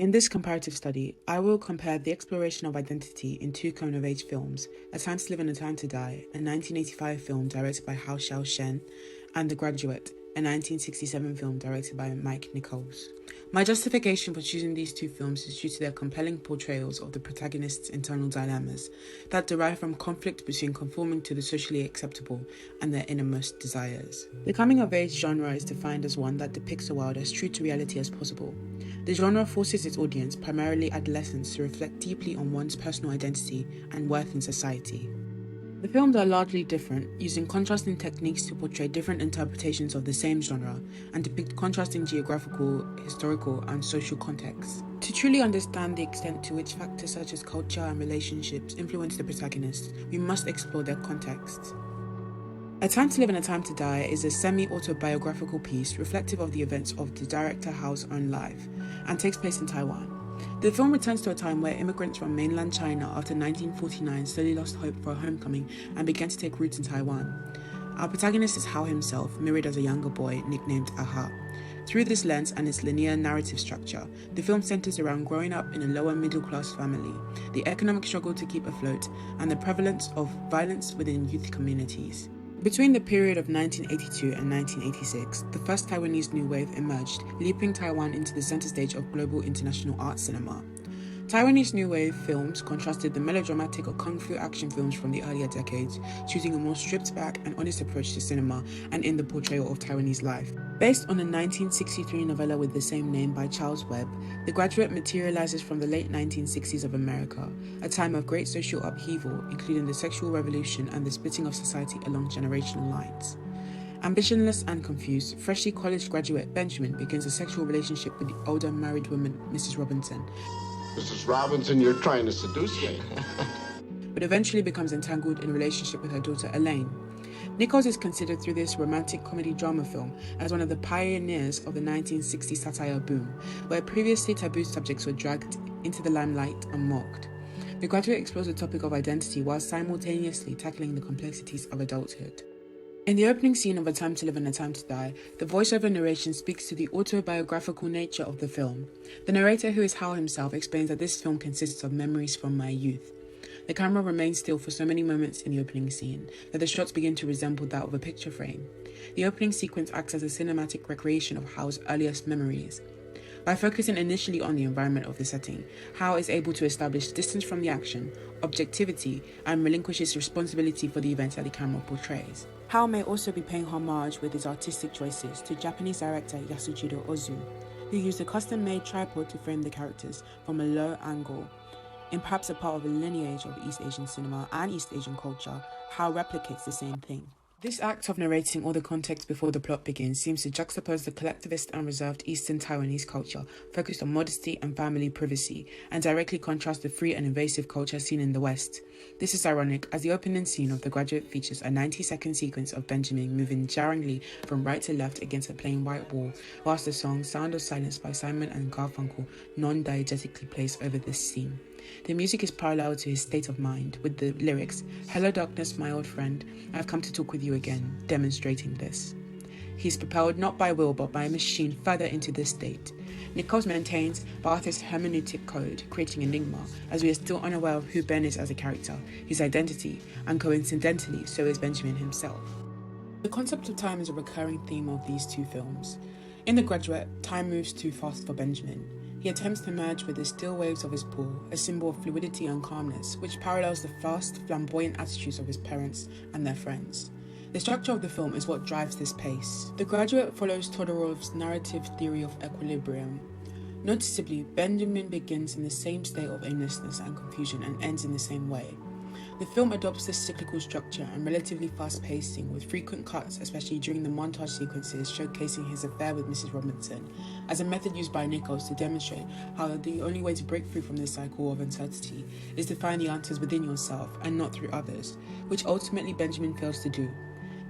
In this comparative study, I will compare the exploration of identity in two coming-of-age films, A Time to Live and A Time to Die, a 1985 film directed by Hao Xiao-shen, and The Graduate, a 1967 film directed by Mike Nicoll. My justification for choosing these two films is due to their compelling portrayals of the protagonists' internal dilemmas that derive from conflict between conforming to the socially acceptable and their innermost desires. The coming-of-age genre is defined as one that depicts the world as true to reality as possible. The genre forces its audience, primarily adolescents, to reflect deeply on one's personal identity and worth in society. The films are largely different, using contrasting techniques to portray different interpretations of the same genre and depict contrasting geographical, historical, and social contexts. To truly understand the extent to which factors such as culture and relationships influence the protagonists, we must explore their contexts. A Time to Live and A Time to Die is a semi-autobiographical piece reflective of the events of the director Hao's own life and takes place in Taiwan. The film returns to a time where immigrants from mainland China after 1949 slowly lost hope for a homecoming and began to take roots in Taiwan. Our protagonist is Hao himself, mirrored as a younger boy nicknamed Aha. Through this lens and its linear narrative structure, the film centers around growing up in a lower middle-class family, the economic struggle to keep afloat, and the prevalence of violence within youth communities. Between the period of 1982 and 1986, the first Taiwanese New Wave emerged, leaping Taiwan into the center stage of global international art cinema. Taiwanese New Wave films contrasted the melodramatic or kung fu action films from the earlier decades, choosing a more stripped-back and honest approach to cinema and in the portrayal of Taiwanese life. Based on a 1963 novella with the same name by Charles Webb, The Graduate materializes from the late 1960s of America, a time of great social upheaval, including the sexual revolution and the splitting of society along generational lines. Ambitionless and confused, freshly college graduate Benjamin begins a sexual relationship with the older married woman, Mrs. Robinson. Mrs. Robinson, you're trying to seduce me. But eventually becomes entangled in a relationship with her daughter Elaine. Nicoll is considered through this romantic comedy drama film as one of the pioneers of the 1960s satire boom, where previously taboo subjects were dragged into the limelight and mocked. The Graduate explores the topic of identity while simultaneously tackling the complexities of adulthood. In the opening scene of A Time to Live and A Time to Die, the voiceover narration speaks to the autobiographical nature of the film. The narrator, who is Hao himself, explains that this film consists of memories from my youth. The camera remains still for so many moments in the opening scene that the shots begin to resemble that of a picture frame. The opening sequence acts as a cinematic recreation of Hao's earliest memories. By focusing initially on the environment of the setting, Hao is able to establish distance from the action, objectivity, and relinquishes responsibility for the events that the camera portrays. Hao may also be paying homage with his artistic choices to Japanese director Yasujiro Ozu, who used a custom-made tripod to frame the characters from a low angle. In perhaps a part of a lineage of East Asian cinema and East Asian culture, Hao replicates the same thing. This act of narrating all the context before the plot begins seems to juxtapose the collectivist and reserved Eastern Taiwanese culture focused on modesty and family privacy, and directly contrast the free and invasive culture seen in the West. This is ironic, as the opening scene of The Graduate features a 90-second sequence of Benjamin moving jarringly from right to left against a plain white wall, whilst the song Sound of Silence by Simon and Garfunkel non-diegetically plays over this scene. The music is parallel to his state of mind, with the lyrics, "Hello darkness, my old friend, I've come to talk with you again," demonstrating this. He's propelled not by will but by a machine further into this state. Nicoll maintains Barthes' hermeneutic code, creating enigma, as we are still unaware of who Ben is as a character, his identity, and coincidentally, so is Benjamin himself. The concept of time is a recurring theme of these two films. In The Graduate, time moves too fast for Benjamin. He attempts to merge with the still waves of his pool, a symbol of fluidity and calmness, which parallels the fast, flamboyant attitudes of his parents and their friends. The structure of the film is what drives this pace. The Graduate follows Todorov's narrative theory of equilibrium. Noticeably, Benjamin begins in the same state of aimlessness and confusion and ends in the same way. The film adopts this cyclical structure and relatively fast pacing, with frequent cuts, especially during the montage sequences showcasing his affair with Mrs. Robinson, as a method used by Nicoll to demonstrate how the only way to break free from this cycle of uncertainty is to find the answers within yourself and not through others, which ultimately Benjamin fails to do.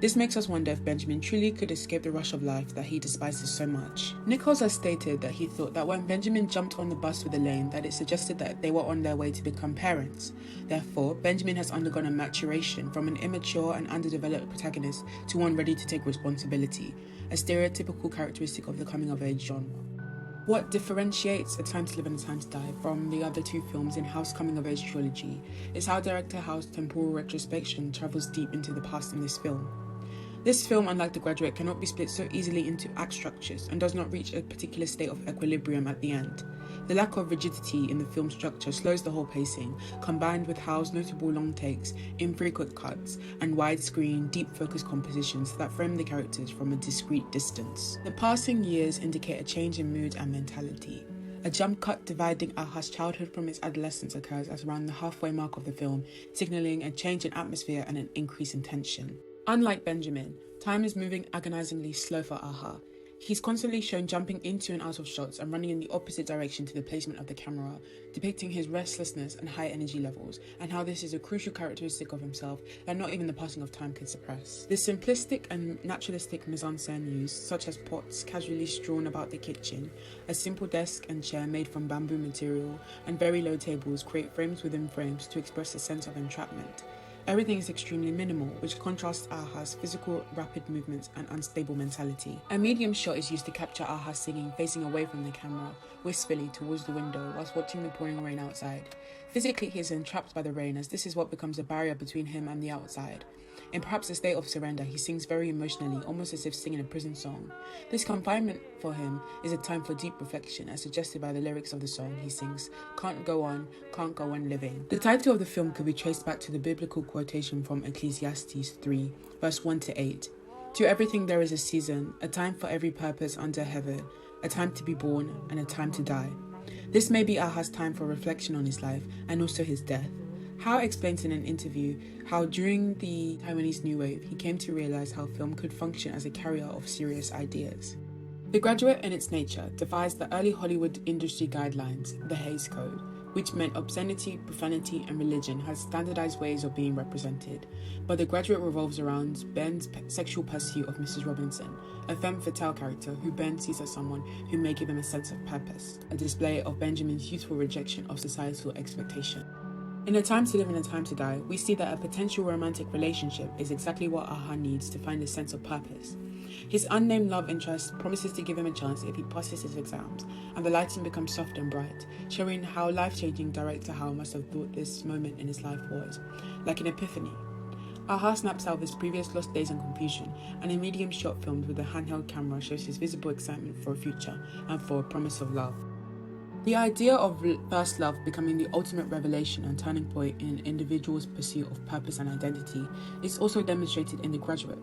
This makes us wonder if Benjamin truly could escape the rush of life that he despises so much. Nicoll has stated that he thought that when Benjamin jumped on the bus with Elaine, that it suggested that they were on their way to become parents. Therefore, Benjamin has undergone a maturation from an immature and underdeveloped protagonist to one ready to take responsibility, a stereotypical characteristic of the coming-of-age genre. What differentiates A Time to Live and A Time to Die from the other two films in Howe's coming-of-age trilogy is how director Howe's temporal retrospection travels deep into the past in this film. This film, unlike The Graduate, cannot be split so easily into act structures and does not reach a particular state of equilibrium at the end. The lack of rigidity in the film's structure slows the whole pacing, combined with Howe's notable long takes, infrequent cuts, and widescreen, deep-focus compositions that frame the characters from a discrete distance. The passing years indicate a change in mood and mentality. A jump cut dividing Aha's childhood from its adolescence occurs at around the halfway mark of the film, signalling a change in atmosphere and an increase in tension. Unlike Benjamin, time is moving agonizingly slow for Aha. He's constantly shown jumping into and out of shots and running in the opposite direction to the placement of the camera, depicting his restlessness and high energy levels, and how this is a crucial characteristic of himself that not even the passing of time can suppress. The simplistic and naturalistic mise-en-scène used, such as pots casually strewn about the kitchen, a simple desk and chair made from bamboo material, and very low tables create frames within frames to express a sense of entrapment. Everything is extremely minimal, which contrasts Aha's physical, rapid movements and unstable mentality. A medium shot is used to capture Aha singing, facing away from the camera, wistfully towards the window, whilst watching the pouring rain outside. Physically, he is entrapped by the rain, as this is what becomes a barrier between him and the outside. In perhaps a state of surrender, he sings very emotionally, almost as if singing a prison song. This confinement for him is a time for deep reflection, as suggested by the lyrics of the song he sings, can't go on living. The title of the film could be traced back to the biblical quotation from Ecclesiastes 3, verse 1 to 8. To everything there is a season, a time for every purpose under heaven, a time to be born and a time to die. This may be Aha's time for reflection on his life and also his death. Howe explains in an interview how during the Taiwanese New Wave, he came to realize how film could function as a carrier of serious ideas. The Graduate in its nature defies the early Hollywood industry guidelines, the Hays Code, which meant obscenity, profanity, and religion had standardized ways of being represented. But The Graduate revolves around Ben's sexual pursuit of Mrs. Robinson, a femme fatale character who Ben sees as someone who may give him a sense of purpose, a display of Benjamin's youthful rejection of societal expectation. In A Time to Live and A Time to Die, we see that a potential romantic relationship is exactly what Aha needs to find a sense of purpose. His unnamed love interest promises to give him a chance if he passes his exams, and the lighting becomes soft and bright, showing how life-changing director Howe must have thought this moment in his life was, like an epiphany. Aha snaps out of his previous lost days and confusion, and a medium shot filmed with a handheld camera shows his visible excitement for a future and for a promise of love. The idea of first love becoming the ultimate revelation and turning point in an individual's pursuit of purpose and identity is also demonstrated in The Graduate.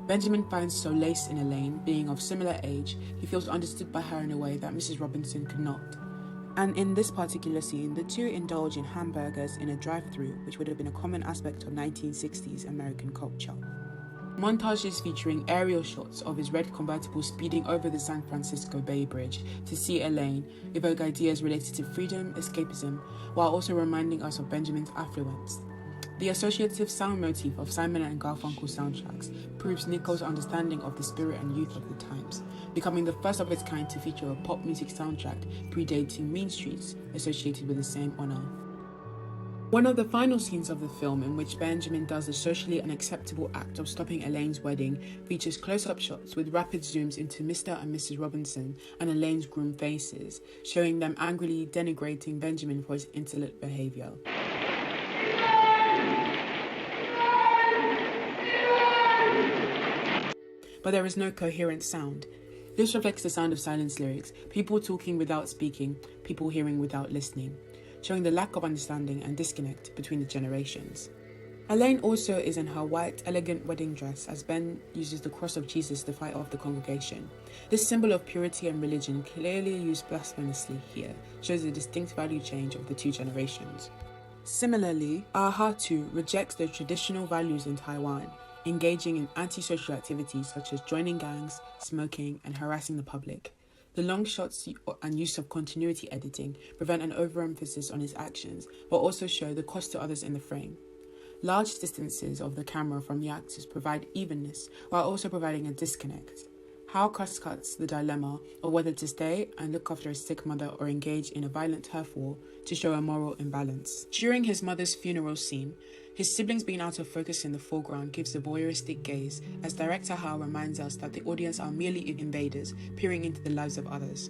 Benjamin finds solace in Elaine. Being of similar age, he feels understood by her in a way that Mrs. Robinson could not. And in this particular scene, the two indulge in hamburgers in a drive-thru, which would have been a common aspect of 1960s American culture. Montages featuring aerial shots of his red convertible speeding over the San Francisco Bay Bridge to see Elaine evoke ideas related to freedom, escapism, while also reminding us of Benjamin's affluence. The associative sound motif of Simon and Garfunkel soundtracks proves Nicoll's understanding of the spirit and youth of the times, becoming the first of its kind to feature a pop music soundtrack predating Mean Streets, associated with the same honour. One of the final scenes of the film, in which Benjamin does the socially unacceptable act of stopping Elaine's wedding, features close-up shots with rapid zooms into Mr. and Mrs. Robinson and Elaine's groom faces, showing them angrily denigrating Benjamin for his insolent behaviour. But there is no coherent sound. This reflects the sound of silence lyrics, people talking without speaking, people hearing without listening, showing the lack of understanding and disconnect between the generations. Elaine also is in her white, elegant wedding dress as Ben uses the cross of Jesus to fight off the congregation. This symbol of purity and religion, clearly used blasphemously here, shows the distinct value change of the two generations. Similarly, Aha too rejects the traditional values in Taiwan, engaging in antisocial activities such as joining gangs, smoking, and harassing the public. The long shots and use of continuity editing prevent an overemphasis on his actions, but also show the cost to others in the frame. Large distances of the camera from the actors provide evenness, while also providing a disconnect. How cuts the dilemma of whether to stay and look after a sick mother or engage in a violent turf war to show a moral imbalance. During his mother's funeral scene, his siblings being out of focus in the foreground gives a voyeuristic gaze, as director Howe reminds us that the audience are merely invaders peering into the lives of others.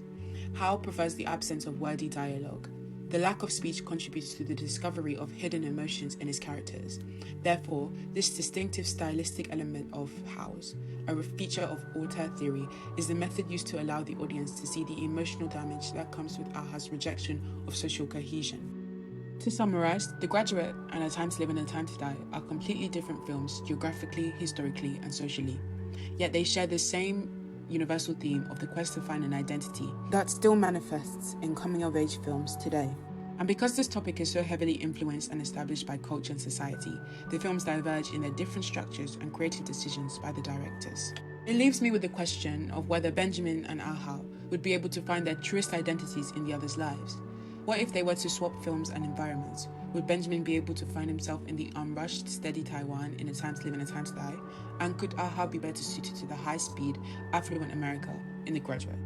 Hao prefers the absence of wordy dialogue. The lack of speech contributes to the discovery of hidden emotions in his characters. Therefore, this distinctive stylistic element of Hao's, a feature of auteur theory, is the method used to allow the audience to see the emotional damage that comes with Aha's rejection of social cohesion. To summarize, The Graduate and A Time to Live and A Time to Die are completely different films geographically, historically, and socially. Yet they share the same universal theme of the quest to find an identity that still manifests in coming-of-age films today. And because this topic is so heavily influenced and established by culture and society, the films diverge in their different structures and creative decisions by the directors. It leaves me with the question of whether Benjamin and Aha would be able to find their truest identities in the others' lives. What if they were to swap films and environments? Would Benjamin be able to find himself in the unrushed, steady Taiwan in A Time to Live and A Time to Die? And could Aha be better suited to the high-speed, affluent America in The Graduate?